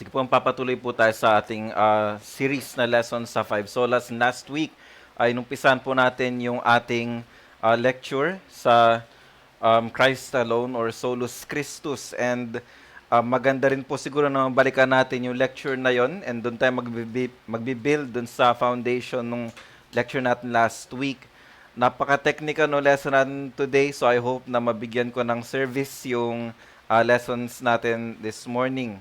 Sige po, papatuloy po tayo sa ating series na lesson sa Five Solas. Last week ay numpisan po natin yung ating lecture sa Christ Alone or Solus Christus. And maganda rin po siguro na balikan natin yung lecture na yon and doon tayo magbibuild doon sa foundation ng lecture natin last week. Napaka-technical no lesson natin today, so I hope na mabigyan ko ng service yung lessons natin this morning.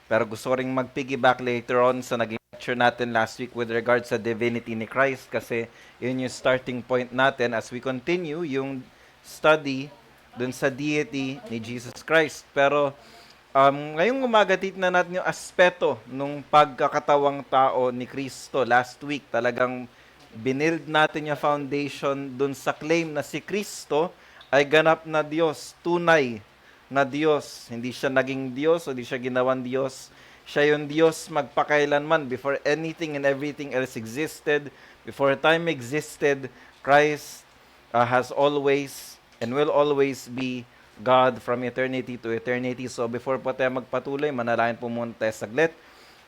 Pero gusto ko rin mag-piggyback later on sa naging lecture natin last week with regards sa divinity ni Christ kasi yun yung starting point natin as we continue yung study dun sa deity ni Jesus Christ. Pero ngayong umaga titignan natin yung aspeto nung pagkakatawang tao ni Kristo. Last week talagang binild natin yung foundation dun sa claim na si Kristo ay ganap na Diyos, tunay na Diyos. Hindi siya naging Diyos o hindi siya ginawang Diyos. Siya yung Diyos magpakailanman. Before anything and everything else existed, before time existed, Christ has always and will always be God from eternity to eternity. So before po tayo magpatuloy, manalangin po muna tayo saglit.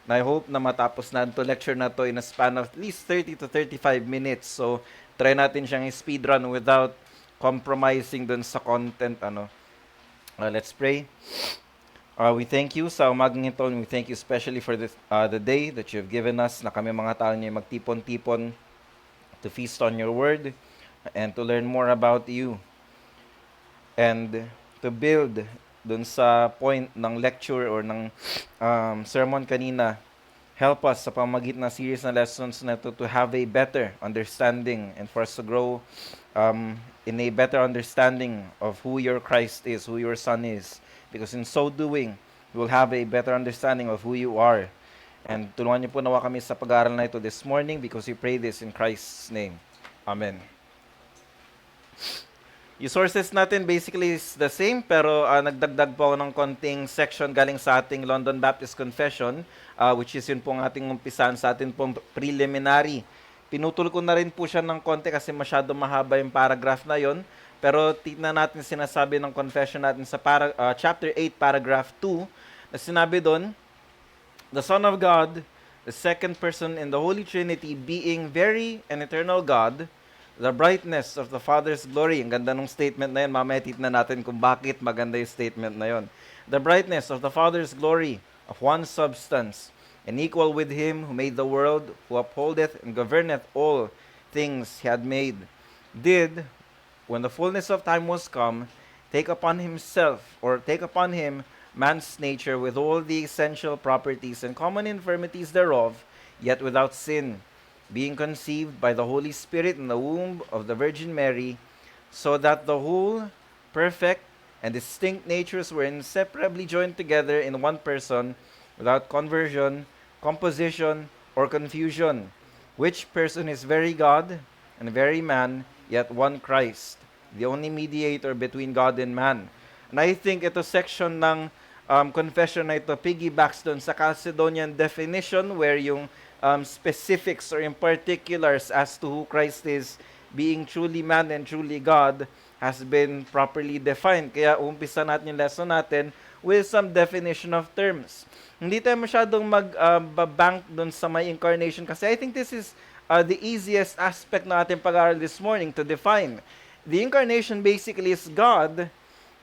I hope na matapos na ito lecture na to in a span of at least 30 to 35 minutes. So try natin siyang speedrun without compromising dun sa content. Let's pray. We thank you sa umagang ito, and we thank you especially for the day that you have given us na kami mga tao niyo magtipon-tipon to feast on your word and to learn more about you and to build dun sa point ng lecture or ng sermon kanina. Help us sa pamamagitan ng series na lessons na ito to have a better understanding and for us to grow in a better understanding of who your Christ is, who your Son is. Because in so doing, you will have a better understanding of who you are. And tulungan niyo po nawa kami sa pag-aaral na ito this morning because we pray this in Christ's name. Amen. Yung sources natin basically is the same pero nagdagdag po ako ng konting section galing sa ating London Baptist Confession which is yun pong ating umpisan sa ating pong preliminary. Pinutol ko na rin po siya ng konti kasi masyado mahaba yung paragraph na yon. Pero tignan natin sinasabi ng confession natin sa chapter 8, paragraph 2, na sinabi doon, the Son of God, the second person in the Holy Trinity, being very and eternal God, the brightness of the Father's glory. Ang ganda ng statement na yun. Mamaya tignan natin kung bakit maganda yung statement na yun. The brightness of the Father's glory, of one substance, and equal with him who made the world, who upholdeth and governeth all things he had made, did, when the fullness of time was come, take upon him man's nature with all the essential properties and common infirmities thereof, yet without sin, being conceived by the Holy Spirit in the womb of the Virgin Mary, so that the whole perfect and distinct natures were inseparably joined together in one person, without conversion, composition, or confusion, which person is very God and very man, yet one Christ, the only mediator between God and man. And I think ito section ng confession na ito piggybacks doon sa Chalcedonian definition where yung specifics or in particulars as to who Christ is, being truly man and truly God, has been properly defined. Kaya umpisa natin yung lesson natin with some definition of terms. Hindi tayo masyadong mag-bank dun sa may incarnation kasi I think this is the easiest aspect na ating pag-aaral this morning to define. The incarnation basically is God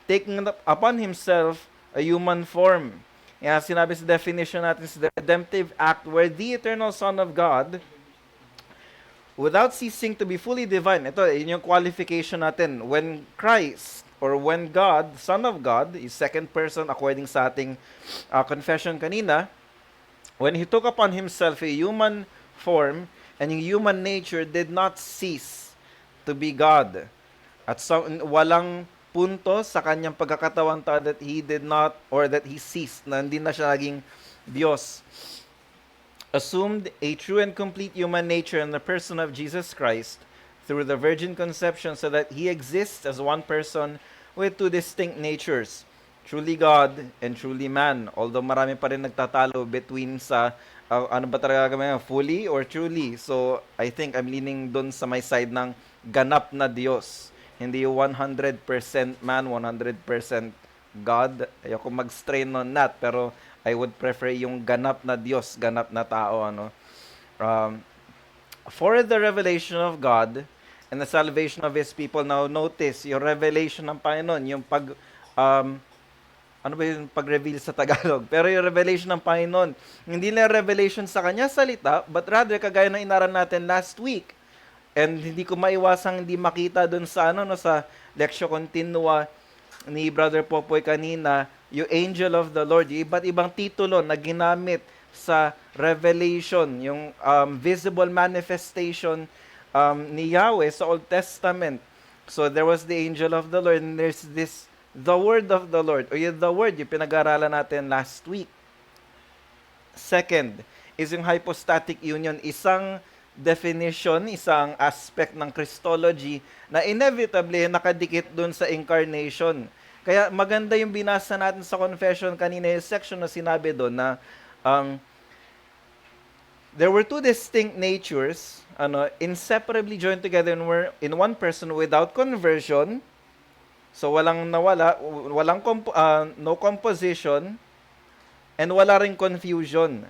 taking upon himself a human form. Kaya sinabi sa definition natin is the redemptive act where the eternal Son of God, without ceasing to be fully divine, ito, yun yung qualification natin, when Christ, or when God, Son of God, is second person according sa ating confession kanina, when He took upon Himself a human form, and yung human nature did not cease to be God. At walang punto sa kanyang pagkakatawan that He did not, or that He ceased, na hindi na siya naging Diyos. Assumed a true and complete human nature in the person of Jesus Christ through the virgin conception so that He exists as one person with two distinct natures, truly God and truly man. Although marami pa rin nagtatalo between sa ano ba talaga kami, fully or truly. So I think I'm leaning doon sa may side ng ganap na Diyos. Hindi 100% man, 100% God. Ayoko mag-strain on that, pero I would prefer yung ganap na Diyos, ganap na tao, ano. Um, for the revelation of God and the salvation of His people. Now, notice, yung revelation ng Panginoon, yung um, ano ba yung pag-reveal sa Tagalog? Pero yung revelation ng Panginoon, hindi na revelation sa Kanya salita, but rather, kagaya ng inaral natin last week, and hindi ko maiwasang hindi makita dun sa, ano, no, sa Lectio Continua ni Brother Popoy kanina, yung angel of the Lord, yung iba't ibang titulo na ginamit sa revelation, yung visible manifestation ni Yahweh sa Old Testament. So there was the angel of the Lord, and there's this, the word of the Lord, o yung the word, yung pinag-aralan natin last week. Second is yung hypostatic union, isang definition, isang aspect ng Christology na inevitably nakadikit dun sa incarnation. Kaya maganda yung binasa natin sa confession kanina, yung section na sinabi doon na um, there were two distinct natures, inseparably joined together in one person without conversion. So walang nawala, no composition, and wala ring confusion.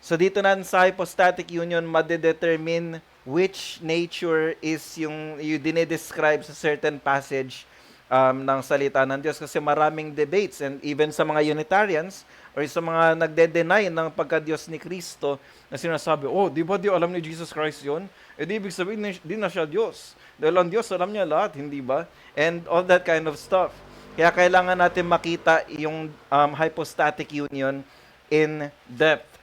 So dito natin sa hypostatic union, madedetermine which nature is yung dinidescribe sa certain passage ng salita ng Diyos. Kasi maraming debates, and even sa mga Unitarians or sa mga nagde-deny ng pagka-Diyos ni Kristo, na sinasabi, oh, di ba di alam ni Jesus Christ yun? Eh di ibig sabihin, di na siya Diyos. Dahil ang Diyos, alam niya lahat, hindi ba? And all that kind of stuff. Kaya kailangan natin makita yung hypostatic union in depth.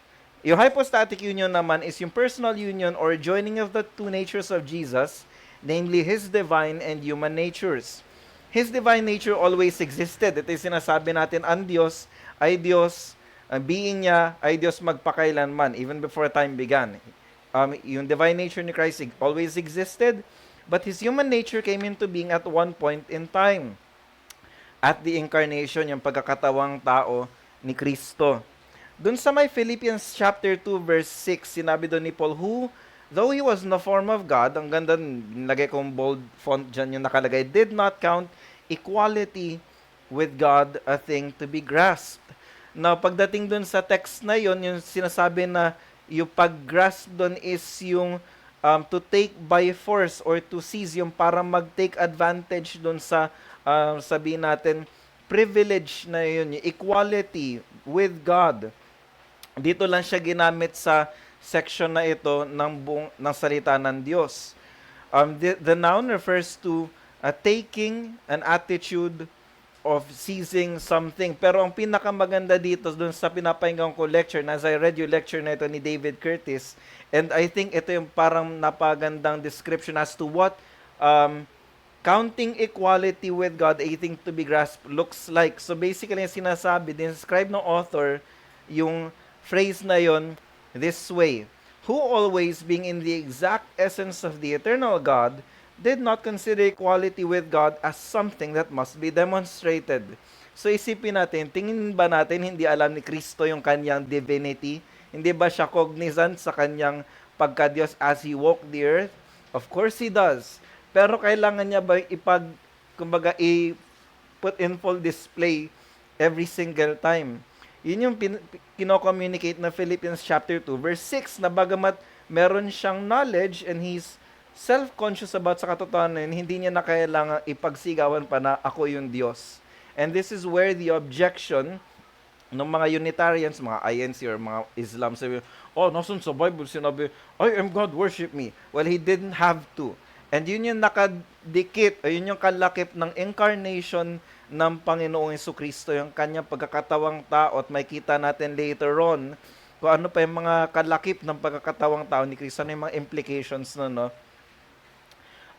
Yung hypostatic union naman is yung personal union or joining of the two natures of Jesus, namely His divine and human natures. His divine nature always existed. Ito yung sinasabi natin, ang Diyos ay Diyos, ang being niya ay Diyos magpakailanman, even before time began. Yung divine nature ni Christ always existed, but His human nature came into being at one point in time. At the incarnation, yung pagkakatawang tao ni Kristo. Doon sa may Philippians chapter 2 verse 6, sinabi doon ni Paul, who, though He was in the form of God, ang ganda, nilagay kong bold font dyan yung nakalagay, did not count equality with God a thing to be grasped. Now, pagdating doon sa text na yon, yung sinasabi na yung pag-grasp doon is yung to take by force or to seize, yung para mag-take advantage doon sa, sabihin natin, privilege na yun, yung equality with God. Dito lang siya ginamit sa section na ito ng salita ng Diyos. The noun refers to taking an attitude of seizing something. Pero ang pinakamaganda dito dun sa pinapahinggan ko lecture, as I read yung lecture na ito ni David Curtis, and I think ito yung parang napagandang description as to what counting equality with God, a thing to be grasped, looks like. So basically, yung sinasabi, describe ng author yung phrase na yon this way: who always being in the exact essence of the eternal God, did not consider equality with God as something that must be demonstrated. So isipin natin, tingin ba natin hindi alam ni Kristo yung kanyang divinity? Hindi ba siya cognizant sa kanyang pagka-Diyos as He walked the earth? Of course He does. Pero kailangan niya ba i-put in full display every single time? Yun yung kino-communicate na Philippians chapter 2 verse 6, na bagamat meron siyang knowledge and he's self-conscious about sa katotohanan, hindi niya na kailangan ipagsigawan pa na ako yung Diyos. And this is where the objection ng mga Unitarians, mga INC or mga Islam, sabi, oh, nasun sa Bible sinabi, I am God, worship me. Well, He didn't have to. And yun yung nakadikit, yun yung kalakip ng incarnation ng Panginoong Jesucristo, yung kanyang pagkakatawang tao, at makita natin later on kung ano pa yung mga kalakip ng pagkakatawang tao ni Kristo, ano yung mga implications na, no?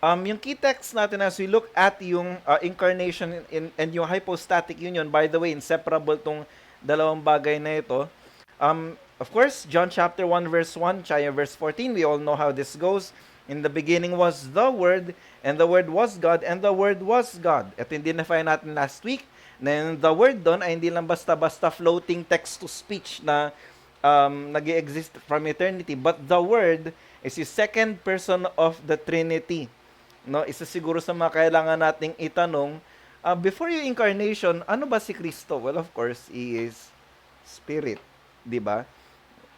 Yung key text natin as we look at yung incarnation and yung hypostatic union, by the way, inseparable tong dalawang bagay na ito. Of course, John chapter 1 verse 1, chaya verse 14, we all know how this goes. In the beginning was the Word, and the Word was God, and the Word was God. Ito yung dinefine natin last week. Na the Word doon ay hindi lang basta-basta floating text-to-speech na nag-exist from eternity, but the Word is the second person of the Trinity. No, isa siguro sa mga kailangan nating itanong, before yung incarnation, ano ba si Kristo? Well, of course, He is Spirit. Di ba?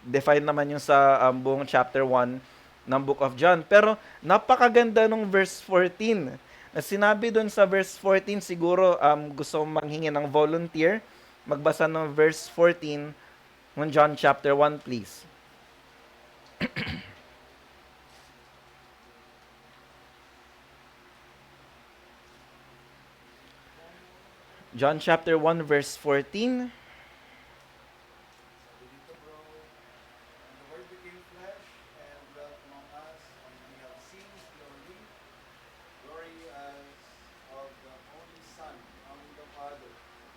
Define naman yung sa buong chapter 1 ng Book of John. Pero napakaganda nung verse 14. Na sinabi doon sa verse 14, siguro gusto kong manghingi ng volunteer. Magbasa ng verse 14 ng John chapter 1, please. John chapter 1, verse 14. The Word became flesh and dwelt among us, and we have seen His glory, glory as of the only Son from the Father,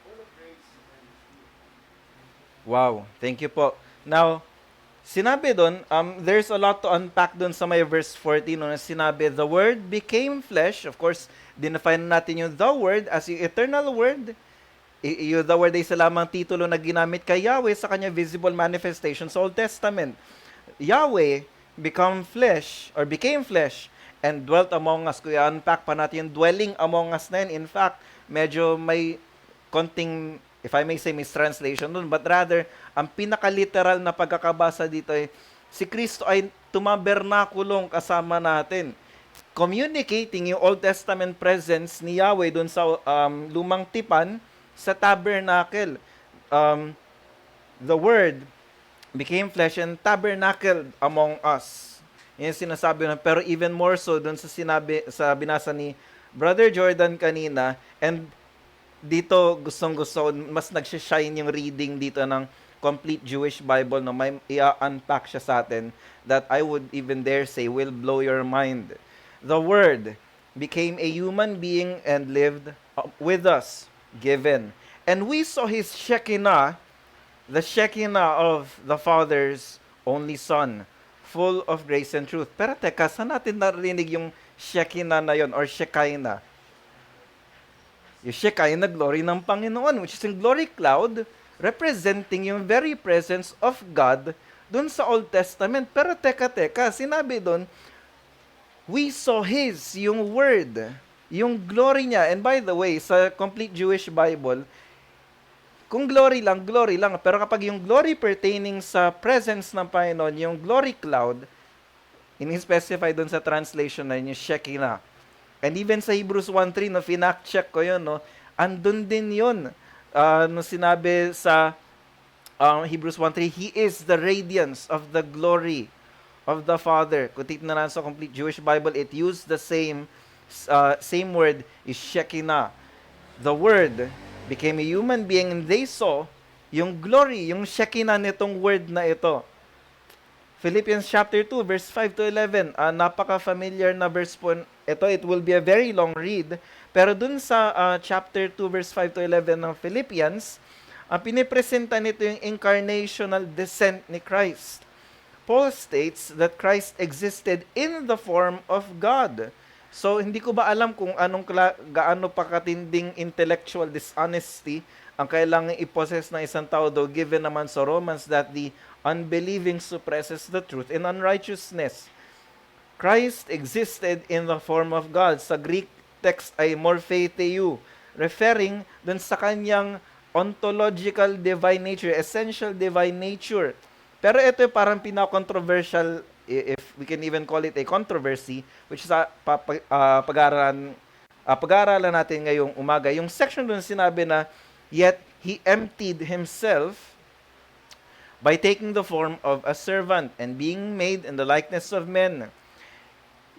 full of grace and truth. Wow, thank you po. Now, sinabi doon, there's a lot to unpack doon sa may verse 14 no, na sinabi, the Word became flesh. Of course, dinefine natin yung the Word as yung eternal Word. Yung the Word ay isa lamang titulo na ginamit kay Yahweh sa kanya visible manifestation sa Old Testament. Yahweh became flesh and dwelt among us. Kaya unpack pa natin yung dwelling among us na yun. In fact, medyo may konting, if I may say, mistranslation dun, but rather, ang pinaka-literal na pagkakabasa dito ay, si Kristo ay tumabernakulong kasama natin. Communicating yung Old Testament presence ni Yahweh dun sa lumang tipan sa tabernacle. The Word became flesh and tabernacled among us. Yan yung sinasabi na, pero even more so dun sa sinabi, sa binasa ni Brother Jordan kanina, and dito gustong-gusto, mas nag-shine yung reading dito ng Complete Jewish Bible, no, may i-unpack siya sa atin that I would even dare say will blow your mind. The Word became a human being and lived with us, given. And we saw His Shekinah, the Shekinah of the Father's only Son, full of grace and truth. Pero teka, saan natin narinig yung Shekinah na yon or Shekinah? Yung Shekinah glory ng Panginoon, which is in glory cloud, representing yung very presence of God dun sa Old Testament. Pero teka, sinabi dun, we saw His, yung Word, yung glory niya. And by the way, sa Complete Jewish Bible, kung glory lang. Pero kapag yung glory pertaining sa presence ng Panginoon, yung glory cloud, in-specify dun sa translation na yun, yung Shekinah. And even sa Hebrews 1:3, no, finact-check ko yun, no, andun din yun. No, sinabi sa Hebrews 1:3, He is the radiance of the glory of the Father. Kung titignan natin sa Complete Jewish Bible, it used the same word, is Shekinah. The Word became a human being and they saw yung glory, yung Shekinah nitong word na ito. Philippians chapter 2, verse 5 to 11. Napaka-familiar na verse po ito. It will be a very long read. Pero dun sa chapter 2, verse 5 to 11 ng Philippians, pinipresenta nito yung incarnational descent ni Christ. Paul states that Christ existed in the form of God. So, hindi ko ba alam kung gaano pa katinding intellectual dishonesty ang kailangang i-possess ng isang tao, though given naman sa Romans that the unbelieving suppresses the truth in unrighteousness. Christ existed in the form of God. Sa Greek text ay morphetheu, referring dun sa kanyang ontological divine nature, essential divine nature. Pero ito yung parang pinaka-controversial, if we can even call it a controversy, which is pag-aaralan natin ngayong umaga. Yung section dun sinabi na, yet He emptied Himself by taking the form of a servant and being made in the likeness of men.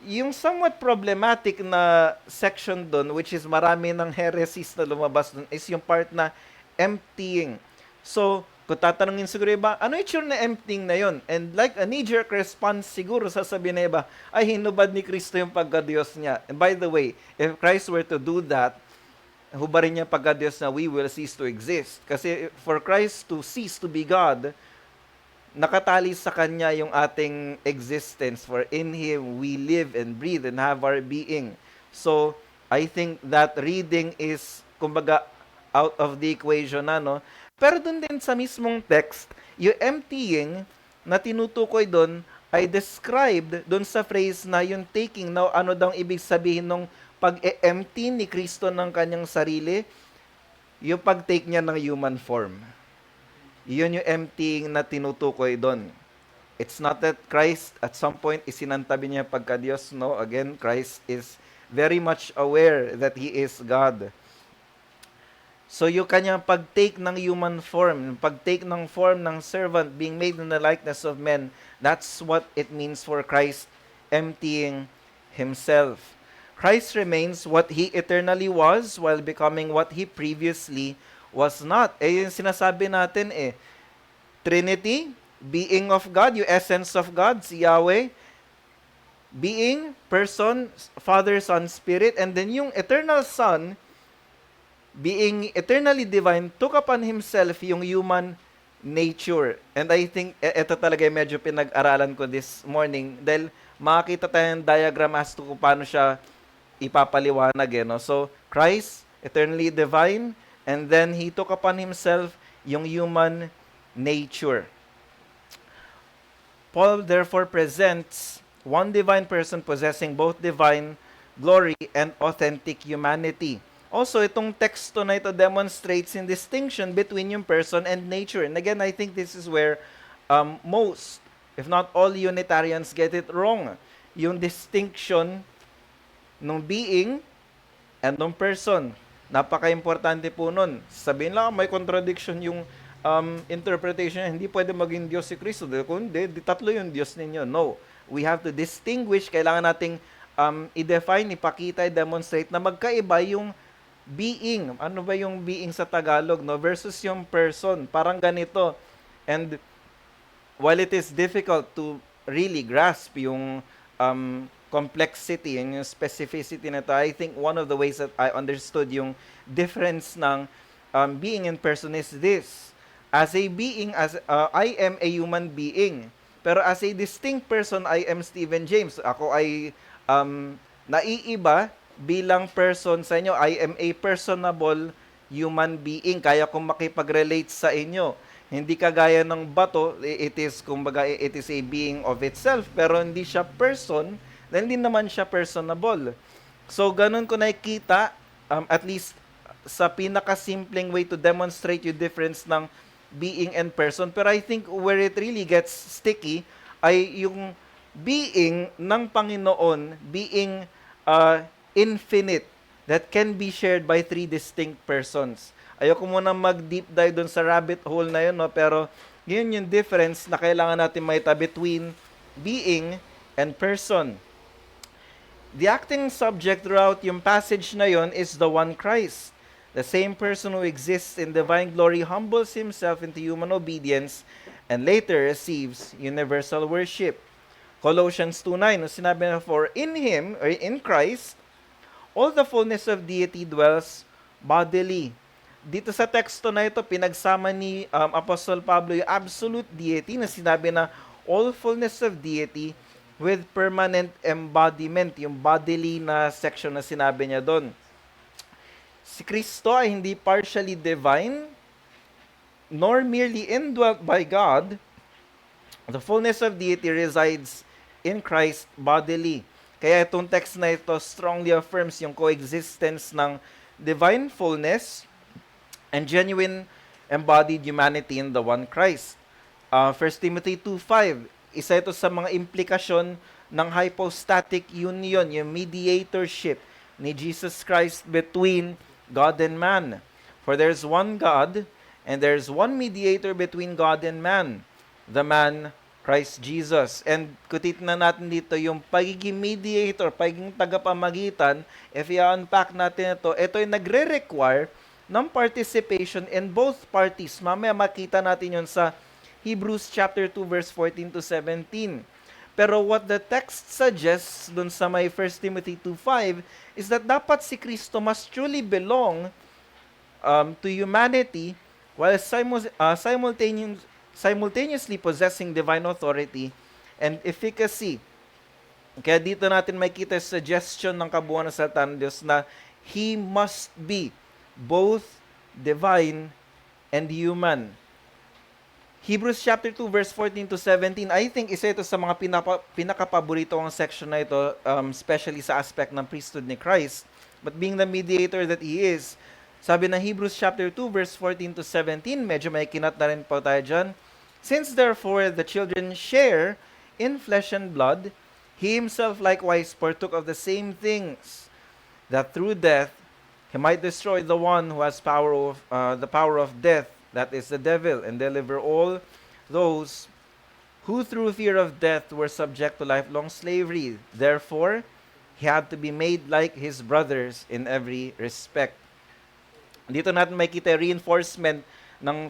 Yung somewhat problematic na section dun, which is marami ng heresies na lumabas dun, is yung part na emptying. So, kung tatanungin siguro iba, ano yung na emptying na yon? And like a knee-jerk response siguro sasabihin na iba, ay hinubad ni Kristo yung pagka-Diyos niya. And by the way, if Christ were to do that, hubarin niya pagka-Diyos na we will cease to exist. Kasi for Christ to cease to be God, nakatali sa Kanya yung ating existence. For in Him we live and breathe and have our being. So, I think that reading is, kumbaga, out of the equation na, no? Pero dun din sa mismong text, yung emptying na tinutukoy dun ay described dun sa phrase na yung taking. Now, ano daw ibig sabihin ng pag-empty ni Kristo ng kanyang sarili, yung pag-take niya ng human form. Yun yung emptying na tinutukoy doon. It's not that Christ at some point isinantabi niya pagka-Diyos. No, again, Christ is very much aware that He is God. So yung kanyang pag-take ng human form, pag-take ng form ng servant, being made in the likeness of men, that's what it means for Christ emptying Himself. Christ remains what He eternally was while becoming what He previously was not. Yung sinasabi natin Trinity, being of God, yung essence of God, si Yahweh, being, person, Father, Son, Spirit, and then yung eternal Son, being eternally divine, took upon Himself yung human nature. And I think, ito talaga yung medyo pinag-aralan ko this morning dahil makakita tayo ng diagram as to kung paano siya ipapaliwanag. No? So, Christ, eternally divine, and then He took upon Himself yung human nature. Paul therefore presents one divine person possessing both divine glory and authentic humanity. Also, itong teksto na ito demonstrates in distinction between yung person and nature. And again, I think this is where most, if not all Unitarians get it wrong. Yung distinction ng being and ng person. Napaka-importante po nun. Sabihin lang, may contradiction yung interpretation. Hindi pwede maging Diyos si Kristo. Kundi, tatlo yung Diyos ninyo. No. We have to distinguish. Kailangan nating i-define, ipakita, i-demonstrate na magkaiba yung being. Ano ba yung being sa Tagalog, no? Versus yung person. Parang ganito. And while it is difficult to really grasp yung complexity and yung specificity nito, I think one of the ways that I understood yung difference ng being and person is this. As a being, I am a human being. Pero as a distinct person, I am Stephen James. Ako ay naiiba bilang person sa inyo. I am a personable human being. Kaya kong makipag-relate sa inyo. Hindi kagaya ng bato, it is a being of itself, pero hindi siya person, dahil hindi naman siya personable. So, ganun ko nakikita, at least sa pinakasimpleng way to demonstrate yung difference ng being and person. Pero I think where it really gets sticky ay yung being ng Panginoon, being infinite, that can be shared by three distinct persons. Ayoko muna mag-deep dive doon sa rabbit hole na yun, no? Pero yun yung difference na kailangan natin makita between being and person. The acting subject throughout yung passage na yun is the one Christ. The same person who exists in divine glory humbles himself into human obedience and later receives universal worship. Colossians 2:9, sinabi na, for in Him, or in Christ, all the fullness of deity dwells bodily. Dito sa teksto na ito, pinagsama ni Apostle Pablo yung absolute deity na sinabi na all fullness of deity with permanent embodiment, yung bodily na section na sinabi niya doon. Si Kristo ay hindi partially divine, nor merely indwelt by God. The fullness of deity resides in Christ bodily. Kaya itong text na ito strongly affirms yung coexistence ng divine fullness and genuine embodied humanity in the one Christ. 1 Timothy 2:5, isa ito sa mga implikasyon ng hypostatic union, yung mediatorship ni Jesus Christ between God and man. For there's one God, and there's one mediator between God and man, the man Christ Jesus. And kutitin na natin dito yung pagiging mediator, pagiging tagapamagitan. If i-unpack natin ito ay nagre-require ng participation in both parties. Mamaya makita natin yun sa Hebrews chapter 2 verse 14 to 17. Pero what the text suggests dun sa may 1 Timothy 2:5 is that dapat si Kristo must truly belong to humanity while simultaneously possessing divine authority and efficacy. Kaya dito natin makita suggestion ng kabuuan ng salita ng Diyos na He must be both divine and human. Hebrews chapter 2 verse 14 to 17, I think isa ito sa mga pinakapaborito ang section na ito, especially sa aspect ng priesthood ni Christ. But being the mediator that He is, sabi ng Hebrews chapter 2 verse 14 to 17, medyo may kinat na rin po tayo dyan. Since therefore the children share in flesh and blood, He Himself likewise partook of the same things, that through death He might destroy the one who has the power of death, that is the devil, and deliver all those who through fear of death were subject to lifelong slavery. Therefore, He had to be made like His brothers in every respect. Dito natin makikita reinforcement ng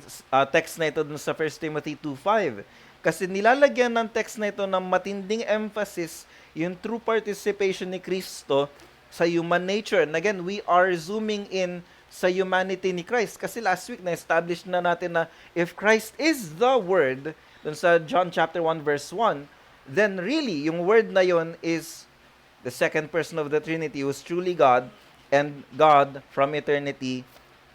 text na ito dun sa 1 Timothy 2:5. Kasi nilalagyan ng text na ito ng matinding emphasis yung true participation ni Kristo sa human nature. And again, we are zooming in sa humanity ni Christ. Kasi last week, na-establish na natin na if Christ is the Word, dun sa John chapter 1 verse 1, then really, yung Word na yon is the second person of the Trinity who is truly God and God from eternity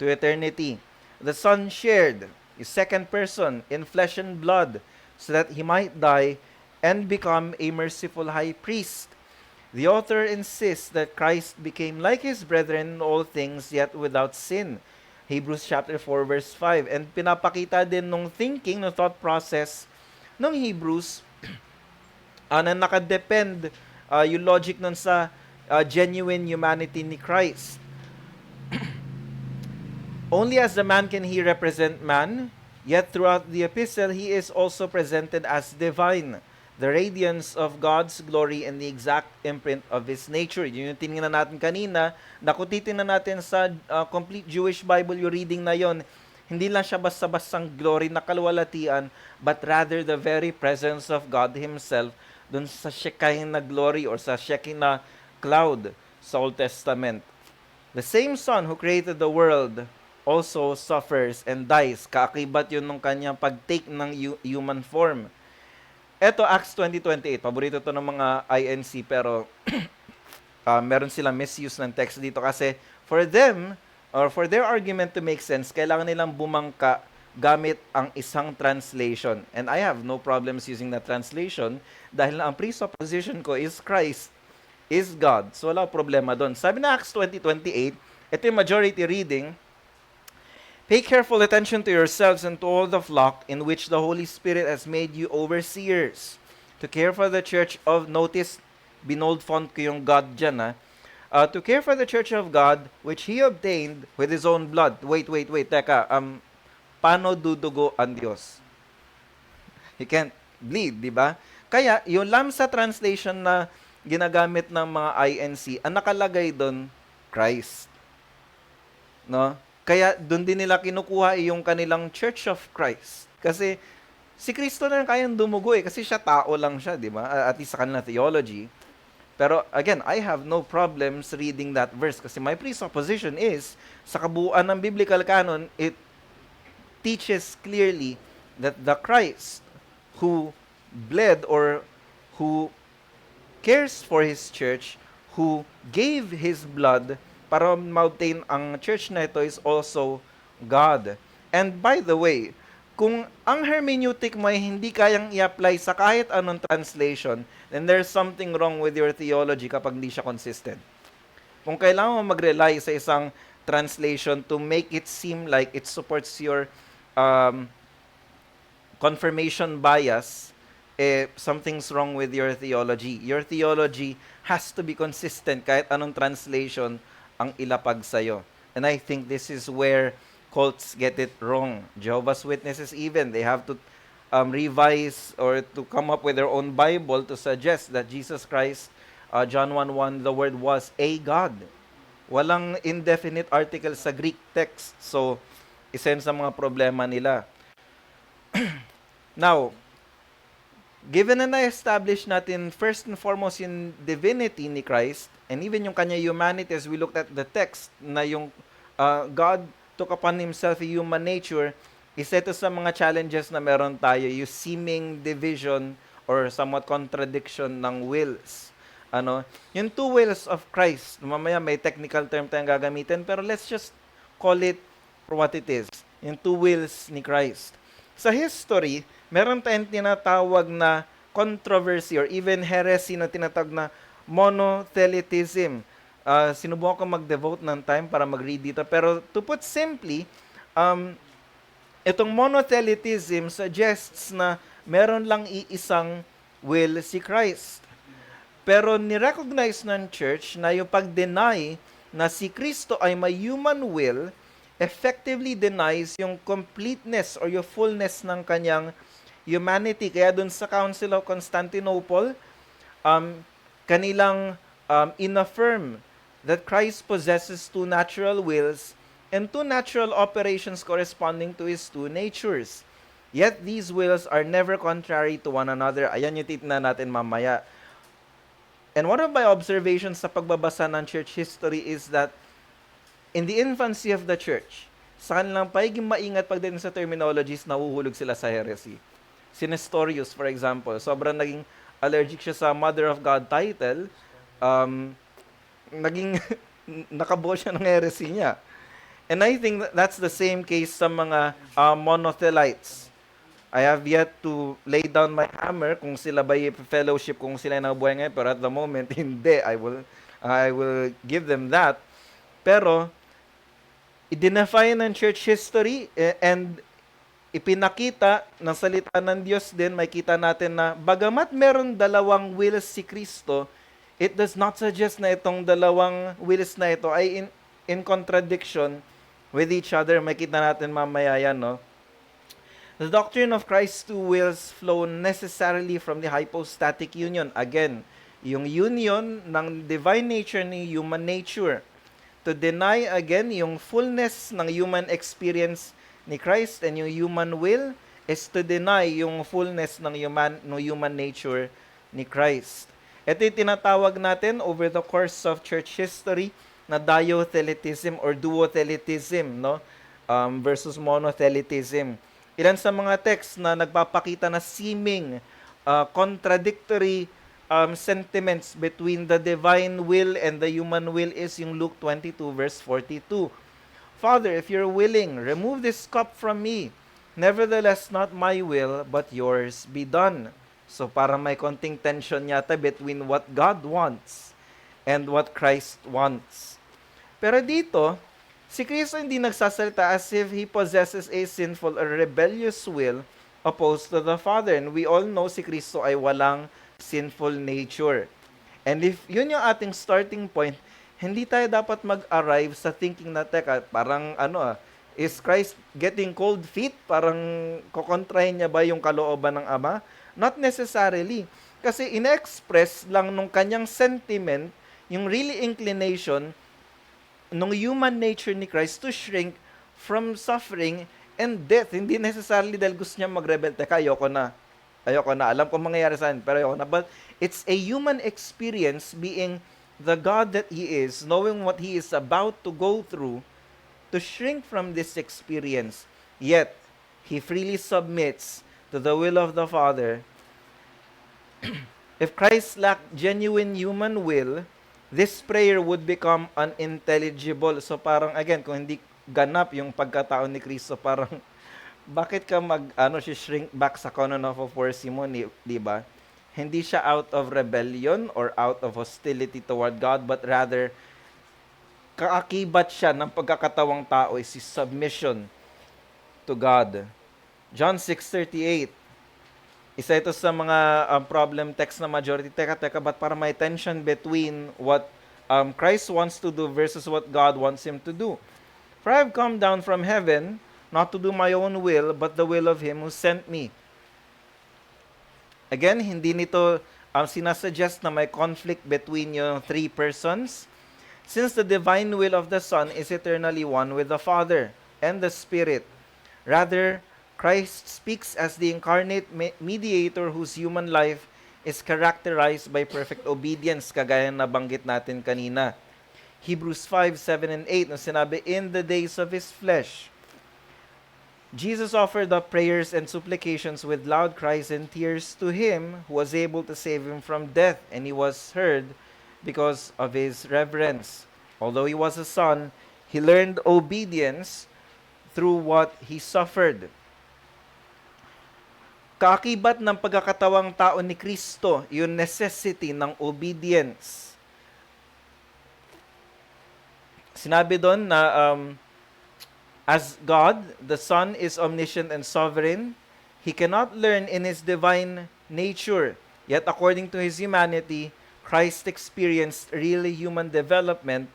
to eternity. The Son shared his second person in flesh and blood so that He might die and become a merciful high priest. The author insists that Christ became like His brethren in all things, yet without sin. Hebrews chapter 4 verse 5. And pinapakita din nung thinking, nung thought process ng Hebrews na nakadepend yung logic nun sa genuine humanity ni Christ. Only as the man can He represent man, yet throughout the epistle He is also presented as divine, the radiance of God's glory and the exact imprint of His nature. Yun yung tinignan natin kanina. Kung titingnan natin sa complete Jewish Bible, yung reading na yon, hindi lang siya basta-bastang glory na kalwalatian, but rather the very presence of God Himself dun sa Shekinah na glory or sa Shekinah cloud sa Old Testament. The same Son who created the world also suffers and dies. Kaakibat yun nung kanyang pag-take ng human form. Ito, Acts 20:28. Paborito to ng mga INC, pero meron silang misuse ng text dito kasi for them, or for their argument to make sense, kailangan nilang bumangka gamit ang isang translation. And I have no problems using that translation dahil ang presupposition ko is Christ is God. So wala problema doon. Sabi na Acts 20:28, ito yung majority reading, pay careful attention to yourselves and to all the flock in which the Holy Spirit has made you overseers, to care for the church of, notice, binold font ko yung God dyan, to care for the church of God, which He obtained with His own blood. Wait, teka, paano dudugo ang Diyos? He can't bleed, di ba? Kaya, yung Lamsa translation na ginagamit ng mga INC, ang nakalagay doon, Christ. No? Kaya doon din nila kinukuha yung kanilang Church of Christ. Kasi si Kristo na kayang dumugo kasi siya tao lang siya, di ba? At least sa kanilang theology. Pero again, I have no problems reading that verse kasi my presupposition is, sa kabuuan ng biblical canon, it teaches clearly that the Christ who bled or who cares for His church, who gave His blood para ma-obtain ang church na ito is also God. And by the way, kung ang hermeneutic mo ay hindi kayang i-apply sa kahit anong translation, then there's something wrong with your theology kapag hindi siya consistent. Kung kailangan mo mag-rely sa isang translation to make it seem like it supports your confirmation bias, something's wrong with your theology. Your theology has to be consistent kahit anong translation ang ilapag sa'yo. And I think this is where cults get it wrong. Jehovah's Witnesses even, they have to revise or to come up with their own Bible to suggest that Jesus Christ, John 1:1, the Word was a God. Walang indefinite article sa Greek text. So, isa yun sa mga problema nila. Now, given na na-establish natin first and foremost yung divinity ni Christ, and even yung kanya humanity, as we looked at the text, na yung God took upon Himself a human nature, isa ito sa mga challenges na meron tayo, yung seeming division or somewhat contradiction ng wills. Yung two wills of Christ, mamaya may technical term tayong gagamitin, pero let's just call it for what it is. Yung two wills ni Christ. Sa history, meron tayong tinatawag na controversy or even heresy na tinatawag na monothelitism. Sinubukan ko mag-devote ng time para mag-read dito. Pero to put simply, um, itong monothelitism suggests na meron lang iisang will si Christ. Pero ni-recognize ng church na yung pag-deny na si Kristo ay may human will effectively denies yung completeness or yung fullness ng kanyang humanity. Kaya dun sa Council of Constantinople, um, kanilang inaffirm that Christ possesses two natural wills and two natural operations corresponding to his two natures. Yet these wills are never contrary to one another. Ayan yung titignan natin mamaya. And one of my observations sa pagbabasa ng church history is that in the infancy of the church, sa kanilang pagiging maingat pagdating sa terminologies, nahuhulog sila sa heresy. Si Nestorius, for example, sobrang naging allergic siya sa Mother of God title, naging nakabuo siya ng heresy niya. And I think that's the same case sa mga monothelites. I have yet to lay down my hammer kung sila ba fellowship, kung sila nabuhay ngayon, pero at the moment, hindi. I will give them that. Pero, i-define ng church history and ipinakita ng salita ng Diyos din, makita natin na bagamat meron dalawang wills si Kristo, it does not suggest na itong dalawang wills na ito ay in contradiction with each other. Makita natin mamaya yan, no? The doctrine of Christ's two wills flow necessarily from the hypostatic union. Again, yung union ng divine nature ni human nature. To deny again yung fullness ng human experience ni Christ and yung human will is to deny yung fullness ng human nature ni Christ. Ito yung tinatawag natin over the course of church history na diothelitism or duothelitism, no? Versus monothelitism. Ilan sa mga text na nagpapakita na seeming contradictory sentiments between the divine will and the human will is yung Luke 22 verse 42. Father, if you're willing, remove this cup from me. Nevertheless, not my will, but yours be done. So parang may konting tension yata between what God wants and what Christ wants. Pero dito, si Kristo hindi nagsasalita as if he possesses a sinful or rebellious will opposed to the Father. And we all know si Kristo ay walang sinful nature. And if yun yung ating starting point, hindi tayo dapat mag-arrive sa thinking na, teka, parang is Christ getting cold feet? Parang kukontrahin niya ba yung kalooban ng Ama? Not necessarily. Kasi ina-express lang nung kanyang sentiment, yung really inclination, nung human nature ni Christ to shrink from suffering and death. Hindi necessarily dahil gusto niya mag-rebel. Teka, ayoko na. Alam ko mangyayari sa akin, pero ayoko na. But it's a human experience being the God that He is, knowing what He is about to go through, to shrink from this experience. Yet, He freely submits to the will of the Father. If Christ lacked genuine human will, this prayer would become unintelligible. So parang again, kung hindi ganap yung pagkatao ni Kristo, parang bakit ka shrink back sa canon of mercy mo, di ba? Hindi siya out of rebellion or out of hostility toward God, but rather kaakibat siya ng pagkakatawang tao is his submission to God. John 6:38. Isa ito sa mga problem text na majority. Teka, but para may tension between what Christ wants to do versus what God wants Him to do. For I have come down from heaven, not to do my own will, but the will of Him who sent me. Again, hindi nito sinasuggest na may conflict between yung three persons. Since the divine will of the Son is eternally one with the Father and the Spirit. Rather, Christ speaks as the incarnate mediator whose human life is characterized by perfect obedience, kagaya na banggit natin kanina. Hebrews 5:7 and 8, na sinabi, in the days of His flesh, Jesus offered up prayers and supplications with loud cries and tears to Him who was able to save Him from death, and He was heard because of His reverence. Although He was a Son, He learned obedience through what He suffered. Kaakibat ng pagkakatawang tao ni Kristo, yung necessity ng obedience. Sinabi doon na as God, the Son is omniscient and sovereign, He cannot learn in His divine nature. Yet according to His humanity, Christ experienced really human development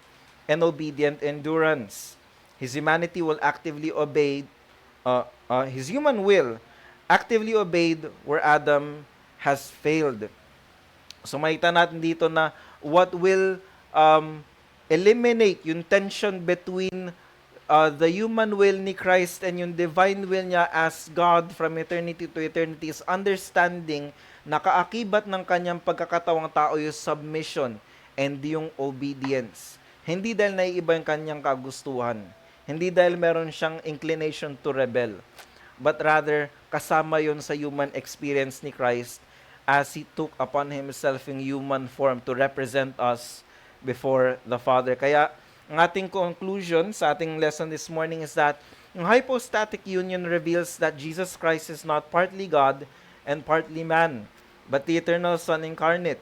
and obedient endurance. His humanity will actively obey, His human will actively obeyed where Adam has failed. So makita natin dito na what will eliminate yung tension between the human will ni Christ and yung divine will niya as God from eternity to eternity is understanding na kaakibat ng kanyang pagkakatawang tao yung submission and yung obedience. Hindi dahil naiiba yung kanyang kagustuhan. Hindi dahil meron siyang inclination to rebel. But rather, kasama yon sa human experience ni Christ as He took upon Himself yung human form to represent us before the Father. Kaya, ang ating conclusion sa ating lesson this morning is that yung hypostatic union reveals that Jesus Christ is not partly God and partly man, but the eternal Son incarnate,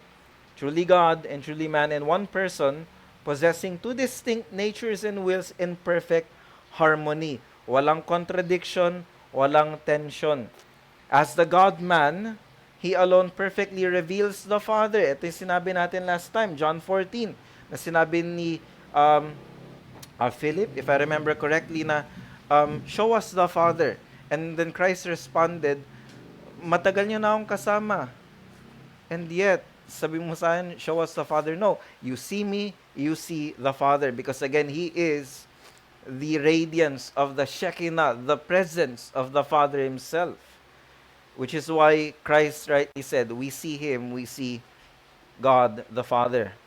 truly God and truly man in one person, possessing two distinct natures and wills in perfect harmony. Walang contradiction, walang tension. As the God-man, He alone perfectly reveals the Father. Ito yung sinabi natin last time, John 14, na sinabi ni Philip, if I remember correctly, na show us the Father. And then Christ responded, matagal niyo na akong kasama. And yet, sabi mo sa akin, show us the Father. No, you see me, you see the Father. Because again, He is the radiance of the Shekinah, the presence of the Father Himself. Which is why Christ rightly said, we see Him, we see God the Father.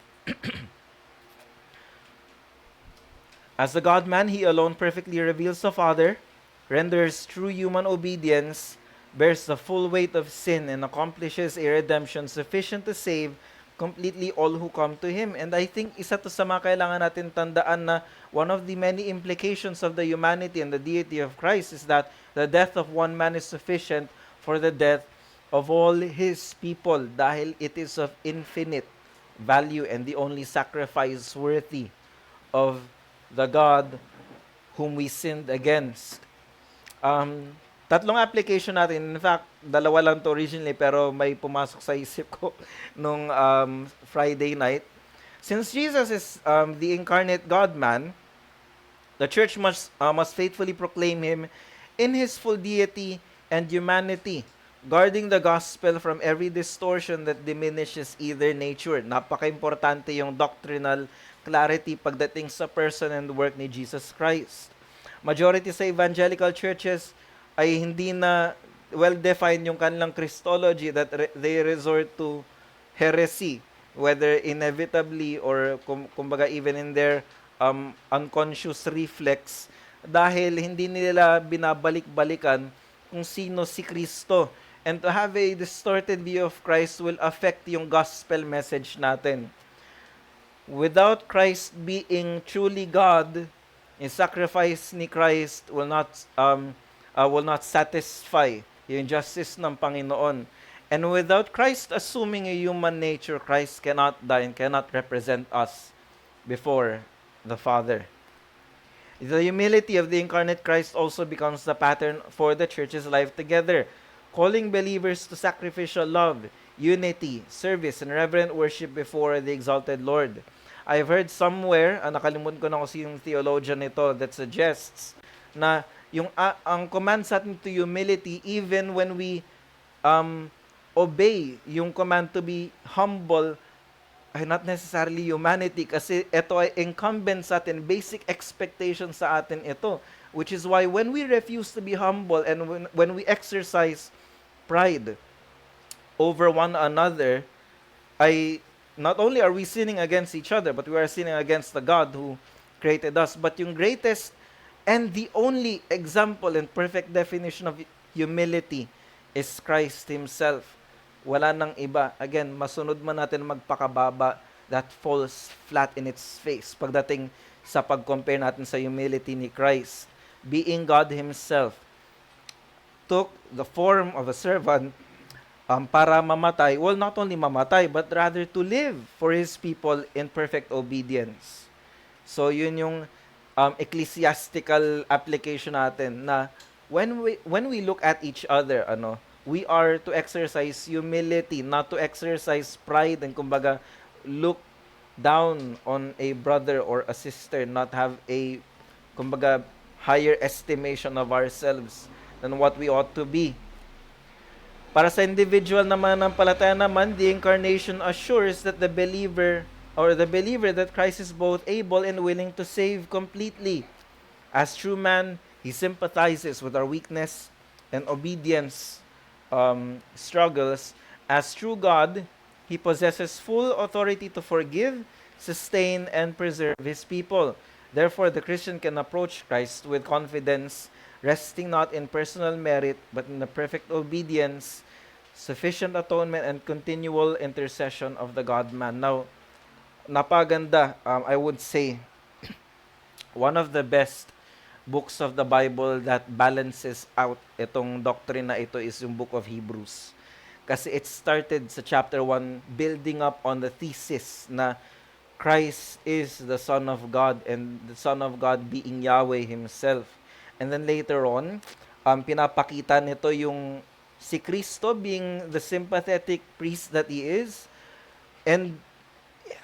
As the God-man, He alone perfectly reveals the Father, renders true human obedience, bears the full weight of sin, and accomplishes a redemption sufficient to save completely all who come to Him. And I think isa to sa mga kailangan natin tandaan na one of the many implications of the humanity and the deity of Christ is that the death of one man is sufficient for the death of all His people dahil it is of infinite value and the only sacrifice worthy of the God whom we sinned against. Tatlong application natin. In fact, dalawa lang to originally pero may pumasok sa isip ko nung Friday night. Since Jesus is the incarnate God-man, the church must faithfully proclaim Him in His full deity and humanity, guarding the gospel from every distortion that diminishes either nature. Napaka-importante yung doctrinal clarity pagdating sa person and work ni Jesus Christ. Majority sa evangelical churches ay hindi na well-defined yung kanilang Christology that they resort to heresy, whether inevitably or kumbaga even in their unconscious reflex, dahil hindi nila binabalik-balikan kung sino si Kristo. And to have a distorted view of Christ will affect yung gospel message natin. Without Christ being truly God, yung sacrifice ni Christ will not satisfy yung justice ng Panginoon. And without Christ assuming a human nature, Christ cannot die and cannot represent us before the Father. The humility of the incarnate Christ also becomes the pattern for the church's life together, calling believers to sacrificial love, unity, service, and reverent worship before the exalted Lord. I've heard somewhere, nakalimutan ko na kasi yung theologian nito that suggests na yung ang command sa atin to humility, even when we obey yung command to be humble, ay not necessarily humanity, kasi ito ay incumbent sa atin, basic expectation sa atin ito. Which is why when we refuse to be humble and when we exercise pride over one another, ay not only are we sinning against each other, but we are sinning against the God who created us. But yung greatest and the only example and perfect definition of humility is Christ Himself. Wala nang iba. Again, masunod man natin magpakababa, that falls flat in its face pagdating sa pag-compare natin sa humility ni Christ. Being God Himself, took the form of a servant para mamatay, well, not only mamatay, but rather to live for His people in perfect obedience. So, yun yung ecclesiastical application natin na when we look at each other, we are to exercise humility, not to exercise pride and kumbaga look down on a brother or a sister, not have a kumbaga higher estimation of ourselves than what we ought to be. Para sa individual naman ng palataya naman, the incarnation assures that the believer that Christ is both able and willing to save completely. As true man, he sympathizes with our weakness and obedience struggles. As true God, he possesses full authority to forgive, sustain, and preserve his people. Therefore, the Christian can approach Christ with confidence, resting not in personal merit, but in the perfect obedience, sufficient atonement, and continual intercession of the God-man. Now, napaganda, I would say, one of the best books of the Bible that balances out itong doctrine na ito is yung book of Hebrews. Kasi it started sa chapter 1 building up on the thesis na Christ is the Son of God and the Son of God being Yahweh Himself. And then later on, pinapakita nito yung si Kristo being the sympathetic priest that He is and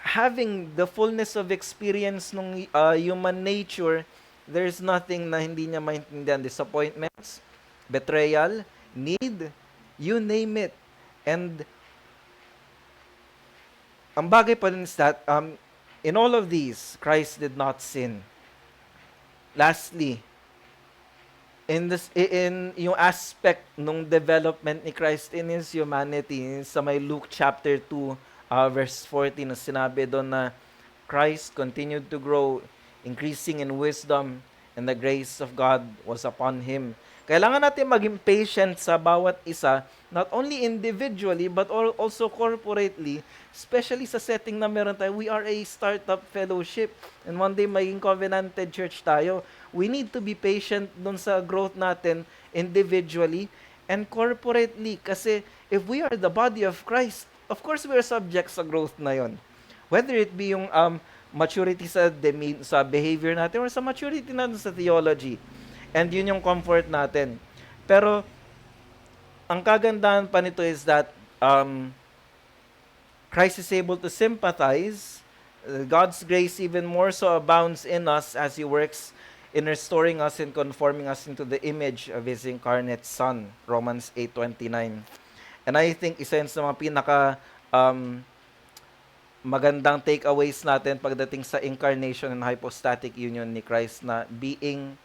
having the fullness of experience ng human nature. There's nothing na hindi niya maintindihan. Disappointments, betrayal, need, you name it. And ang bagay pa rin is that in all of these, Christ did not sin. Lastly, in yung aspect nung development ni Christ in His humanity, sa may Luke chapter 2, verse 14, na sinabi doon na Christ continued to grow, increasing in wisdom, and the grace of God was upon Him. Kailangan natin maging patient sa bawat isa, not only individually, but also corporately, especially sa setting na meron tayo. We are a startup fellowship, and one day maging covenanted church tayo. We need to be patient dun sa growth natin individually and corporately. Kasi if we are the body of Christ, of course we are subject sa growth na yon. Whether it be yung maturity sa behavior natin or sa maturity natin sa theology. And yun yung comfort natin. Pero, ang kagandahan pa nito is that Christ is able to sympathize. God's grace even more so abounds in us as He works in restoring us and conforming us into the image of His incarnate Son. Romans 8:29. And I think isa yun sa mga pinaka magandang takeaways natin pagdating sa incarnation and hypostatic union ni Christ, na being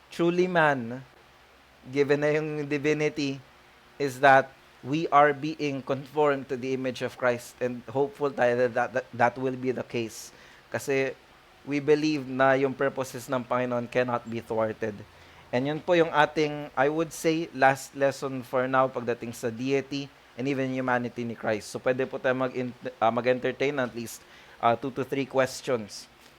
truly man, given na yung divinity, is that we are being conformed to the image of Christ, and hopeful tayo that will be the case. Kasi we believe na yung purposes ng Panginoon cannot be thwarted. And yun po yung ating, I would say, last lesson for now pagdating sa deity and even humanity ni Christ. So pwede po tayo mag-entertain at least 2 to 3 questions